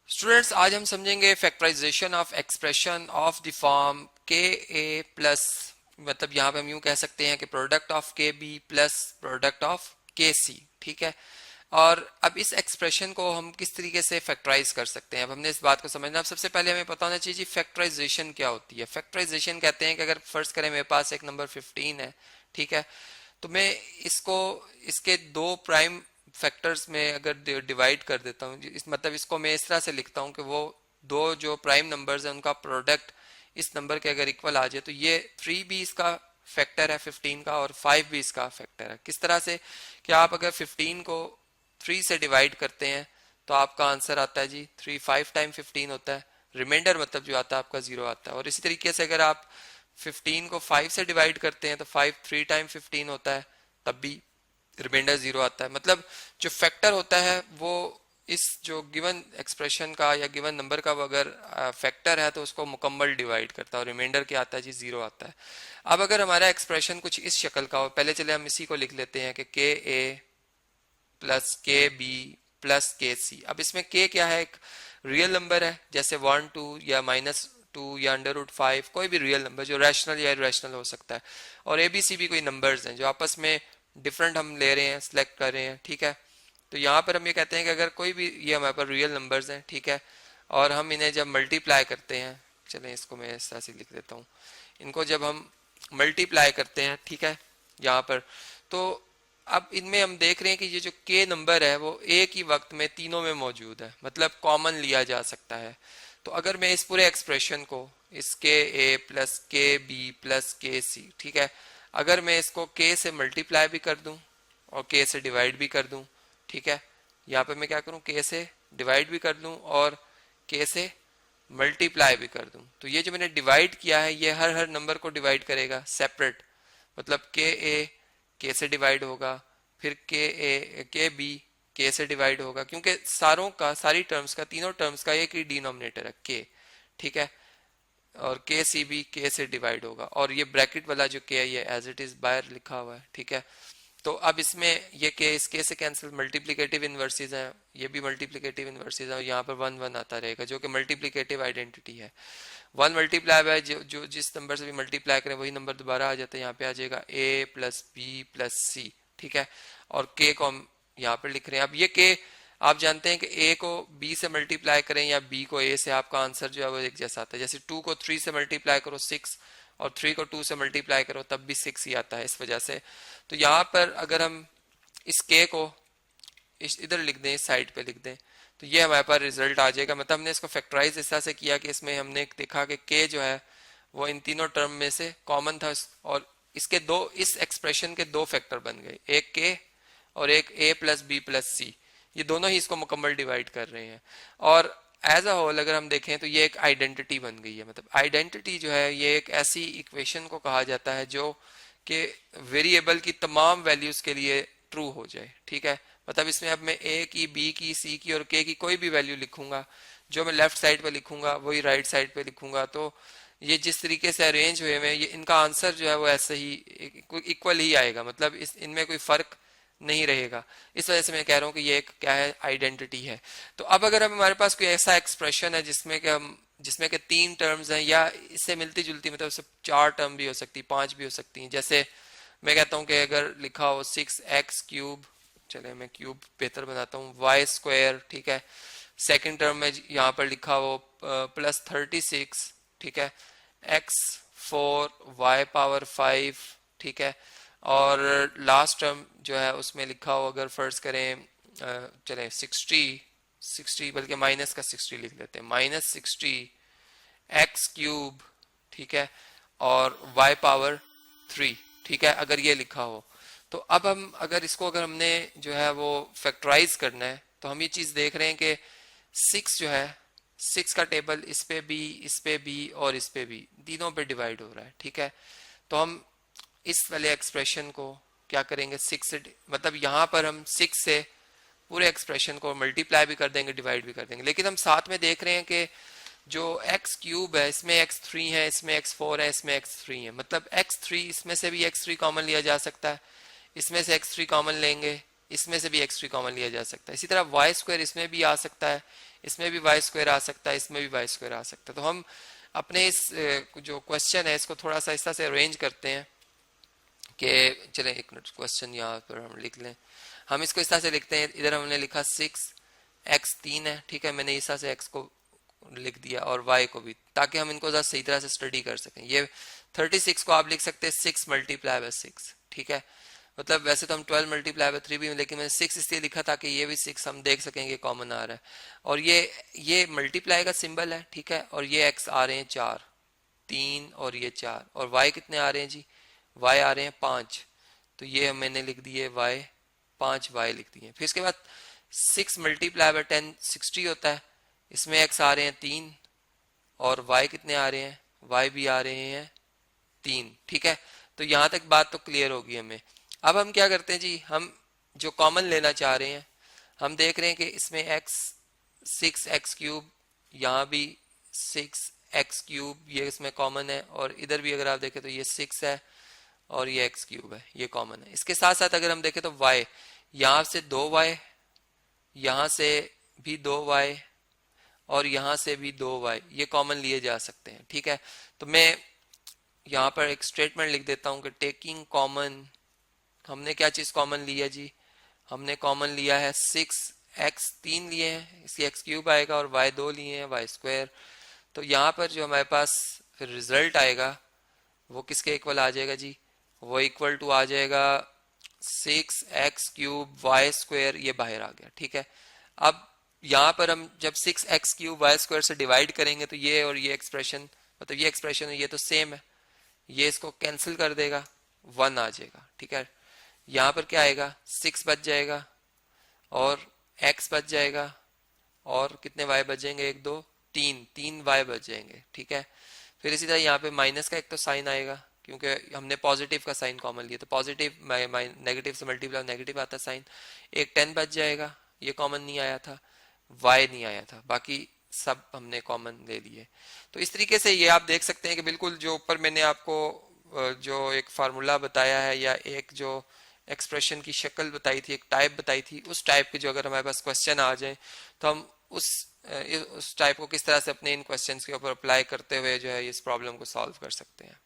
Students, आज हम समझेंगे factorisation of expression of the form के ए प्लस, मतलब यहाँ पे हम यूं कह सकते हैं कि प्रोडक्ट ऑफ के बी प्लस प्रोडक्ट ऑफ के सी। ठीक है। और अब इस एक्सप्रेशन को हम किस तरीके से फैक्टराइज कर सकते हैं, अब हमने इस बात को समझना। अब सबसे पहले हमें पता होना चाहिए फैक्टराइजेशन क्या होती है। फैक्टराइजेशन कहते हैं कि अगर फर्स्ट करें मेरे पास एक नंबर 15 है, ठीक है, तो मैं इसको इसके दो प्राइम फैक्टर्स में अगर डिवाइड कर देता हूँ, मतलब इसको मैं इस तरह से लिखता हूँ कि वो दो जो प्राइम नंबर्स हैं उनका प्रोडक्ट इस नंबर के अगर इक्वल आ जाए तो ये 3 भी इसका फैक्टर है 15 का और 5 भी इसका फैक्टर है। किस तरह से कि आप अगर 15 को 3 से डिवाइड करते हैं तो आपका आंसर आता है जी 3, 5 टाइम 15 होता है, रिमाइंडर मतलब जो आता है आपका 0 आता है। और इसी तरीके से अगर आप 15 को 5 से डिवाइड करते हैं तो 5 3 टाइम 15 होता है, तब भी रिमाइंडर 0 आता है। मतलब जो फैक्टर होता है वो इस जो गिवन एक्सप्रेशन का या गिवन नंबर का अगर फैक्टर है तो उसको मुकम्मल डिवाइड करता है, और रिमाइंडर क्या आता है जी 0 आता है। अब अगर हमारा एक्सप्रेशन कुछ इस शक्ल का हो, पहले चले हम इसी को लिख लेते हैं कि के ए प्लस के बी प्लस के सी। अब इसमें के क्या है, एक रियल नंबर है, जैसे 1 2 या -2 या √5, कोई भी रियल नंबर जो रैशनल या इरेशनल हो सकता है। और ए बी सी भी कोई नंबर्स हैं जो आपस में डिफरेंट हम ले रहे हैं, सिलेक्ट कर रहे हैं। ठीक है। तो यहाँ पर हम ये कहते हैं कि अगर कोई भी, ये हमारे पास रियल नंबर्स हैं, ठीक है, और हम इन्हें जब मल्टीप्लाई करते हैं, चलें इसको मैं इस तरह से लिख देता हूँ, इनको जब हम मल्टीप्लाई करते हैं, ठीक है, यहाँ पर, तो अब इनमें हम देख रहे हैं कि ये जो के नंबर है वो एक ही वक्त में तीनों में मौजूद है, मतलब कॉमन लिया जा सकता है। तो अगर मैं इस पूरे एक्सप्रेशन को इस के ए प्लस के बी प्लस के सी, ठीक है, अगर मैं इसको के से मल्टीप्लाई भी कर दूं और के से डिवाइड भी कर दूं, ठीक है, यहाँ पे मैं क्या करूं, के से डिवाइड भी कर दूं और के से मल्टीप्लाई भी कर दूं, तो ये जो मैंने डिवाइड किया है ये हर हर नंबर को डिवाइड करेगा सेपरेट। मतलब के ए के से डिवाइड होगा, फिर के बी के से डिवाइड होगा, क्योंकि सारों का, सारी टर्म्स का, तीनों टर्म्स का एक ही डिनोमिनेटर है के। ठीक है। और के सी भी के से डिवाइड होगा, और ये ब्रैकेट वाला जो के है ये एज इट इज बाहर लिखा हुआ है। ठीक है। तो अब इसमें ये के इस के से कैंसिल, मल्टीप्लिकेटिव इनवर्सेस हैं, ये भी मल्टीप्लिकेटिव इनवर्सेस हैं, और यहाँ पर 1 1 आता रहेगा जो कि मल्टीप्लिकेटिव आइडेंटिटी है। 1 मल्टीप्लाई बाय जो जिस नंबर से भी मल्टीप्लाई करें वही नंबर दोबारा आ जाता है, यहाँ पे आ जाएगा ए प्लस बी प्लस सी। ठीक है। और के को हम यहाँ पर लिख रहे हैं। अब ये के आप जानते हैं कि ए को बी से मल्टीप्लाई करें या बी को ए से, आपका आंसर जो है वो एक जैसा आता है। जैसे 2 को 3 से मल्टीप्लाई करो 6, और 3 को 2 से मल्टीप्लाई करो तब भी 6 ही आता है, इस वजह से। तो यहाँ पर अगर हम इस के को इधर लिख दें, इस साइड पे लिख दें, तो ये हमारे पास रिजल्ट आ जाएगा। मतलब हमने इसको फैक्टराइज इस तरह से किया कि इसमें हमने देखा कि के जो है वो इन तीनों टर्म में से कॉमन था, और इसके दो, इस एक्सप्रेशन के दो फैक्टर बन गए, एक के और एक ए प्लस बी प्लस सी, ये दोनों ही इसको मुकम्मल डिवाइड कर रहे हैं। और एज अ होल अगर हम देखें तो ये एक आइडेंटिटी बन गई है। मतलब आइडेंटिटी जो है ये एक ऐसी इक्वेशन को कहा जाता है जो कि वेरिएबल की तमाम वैल्यूज के लिए ट्रू हो जाए। ठीक है। मतलब इसमें अब मैं ए की, बी की, सी की और के की कोई भी वैल्यू लिखूंगा, जो मैं लेफ्ट साइड पे लिखूंगा वही राइट साइड पे लिखूंगा, तो ये जिस तरीके से अरेंज हुए हैं ये इनका आंसर जो है वो ऐसे ही इक्वल ही आएगा। मतलब इनमें कोई फर्क नहीं रहेगा। इस वजह से मैं कह रहा हूँ कि ये एक क्या है, आइडेंटिटी है। तो अब अगर हमारे पास कोई ऐसा एक्सप्रेशन है जिसमें के 3 टर्म्स हैं, या इससे मिलती जुलती, मतलब उससे 4 टर्म भी हो सकती, 5 भी हो सकती हैं। जैसे मैं कहता हूँ कि अगर लिखा हो 6x3, चले मैं क्यूब बेहतर बनाता हूँ, y², ठीक है, सेकंड टर्म में यहाँ पर लिखा हो +36, ठीक है, x4 y⁵, ठीक है, और लास्ट टर्म जो है उसमें लिखा हो, अगर फर्ज करें चलें 60, बल्कि माइनस का 60 लिख लेते हैं, -60 x3, ठीक है, और y⁵, ठीक है, अगर ये लिखा हो। तो अब हम अगर इसको, अगर हमने जो है वो फैक्टराइज करना है तो हम ये चीज देख रहे हैं कि 6 जो है, 6 का टेबल इस पे भी, इस पे भी और इस पे भी, तीनों पे डिवाइड हो रहा है। ठीक है। तो हम इस वाले एक्सप्रेशन को क्या करेंगे, 6 से, मतलब यहाँ पर हम 6 से पूरे एक्सप्रेशन को मल्टीप्लाई भी कर देंगे, डिवाइड भी कर देंगे, लेकिन हम साथ में देख रहे हैं कि जो x3 है इसमें x3 है, इसमें x4 है, इसमें x3 है। मतलब x3, इसमें से भी x3 कॉमन लिया जा सकता है, इसमें से x3 कॉमन लेंगे, इसमें से भी x3 कॉमन लिया जा सकता है। इसी तरह y² इसमें भी आ सकता है, इसमें भी वाई स्क्वायर आ सकता है, इसमें भी वाई स्क्वायर आ सकता है। तो हम अपने इस जो क्वेश्चन है इसको थोड़ा सा इस तरह से अरेंज करते हैं कि चलें एक मिनट, क्वेश्चन यहाँ पर हम लिख लें। हम इसको इस तरह से लिखते हैं, इधर हमने लिखा 6x 3 है, ठीक है, मैंने इस तरह से x को लिख दिया और y को भी, ताकि हम इनको ज़रा सही तरह से स्टडी कर सकें। ये 36 को आप लिख सकते हैं 6 मल्टीप्लाई बाय 6, ठीक है, मतलब वैसे तो हम 12 मल्टीप्लाई बाय 3 भी, लेकिन मैंने 6 इसलिए लिखा था कि ये भी 6 हम देख सकेंगे कॉमन आ रहा है। और ये मल्टीप्लाई का सिंबल है, ठीक है, और ये x आ रहे हैं 4, 3 और ये 4, और y कितने आ रहे हैं जी, y आ रहे हैं 5, तो ये मैंने लिख दिए y 5 y लिख दिए। फिर इसके बाद 6 मल्टीप्लाई बाय 10 60 होता है, इसमें x आ रहे हैं 3 और y कितने आ रहे हैं, y भी आ रहे हैं 3, ठीक है। तो यहाँ तक बात तो क्लियर होगी हमें। अब हम क्या करते हैं जी, हम जो कॉमन लेना चाह रहे हैं, हम देख रहे हैं कि इसमें x 6x क्यूब, यहाँ भी 6x क्यूब, ये इसमें कॉमन है, और इधर भी अगर आप देखें तो ये 6 है और ये x क्यूब है, ये कॉमन है। इसके साथ साथ अगर हम देखें तो y, यहाँ से 2y, यहाँ से भी 2y और यहाँ से भी 2y, ये कॉमन लिए जा सकते हैं, ठीक है। तो मैं यहाँ पर एक स्टेटमेंट लिख देता हूँ कि टेकिंग कॉमन, हमने क्या चीज़ कॉमन लिया जी, हमने कॉमन लिया है 6x 3 लिए हैं, इसकी x क्यूब आएगा, और y 2 लिए हैं, y स्क्वायर। तो यहाँ पर जो हमारे पास फिर रिजल्ट आएगा वो किसके इक्वल आ जाएगा जी, वो इक्वल टू आ जाएगा 6x क्यूब y स्क्वायर, ये बाहर आ गया, ठीक है। अब यहाँ पर हम जब 6x क्यूब y स्क्वायर से डिवाइड करेंगे तो ये और ये एक्सप्रेशन, मतलब ये एक्सप्रेशन ये तो सेम है, ये इसको कैंसिल कर देगा, 1 आ जाएगा, ठीक है। यहाँ पर क्या आएगा, 6 बच जाएगा और x बच जाएगा, और कितने y बचेंगे, 1 2 3 y बच जाएंगे, ठीक है। फिर इसी तरह यहाँ पे माइनस का एक तो साइन आएगा, क्योंकि हमने पॉजिटिव का साइन कॉमन लिया, तो पॉजिटिव नेगेटिव से मल्टीप्लाई नेगेटिव आता साइन, एक 10 बच जाएगा, ये कॉमन नहीं आया था, y नहीं आया था, बाकी सब हमने कॉमन ले लिए। तो इस तरीके से ये आप देख सकते हैं कि बिल्कुल जो ऊपर मैंने आपको जो एक फार्मूला बताया है या एक जो एक्सप्रेशन की शक्ल बताई थी, एक टाइप बताई थी, उस टाइप के जो अगर हमारे पास क्वेश्चन आ जाए तो हम उस टाइप को किस तरह से अपने इन क्वेश्चंस के ऊपर अप्लाई करते हुए जो है इस प्रॉब्लम को सॉल्व कर सकते हैं।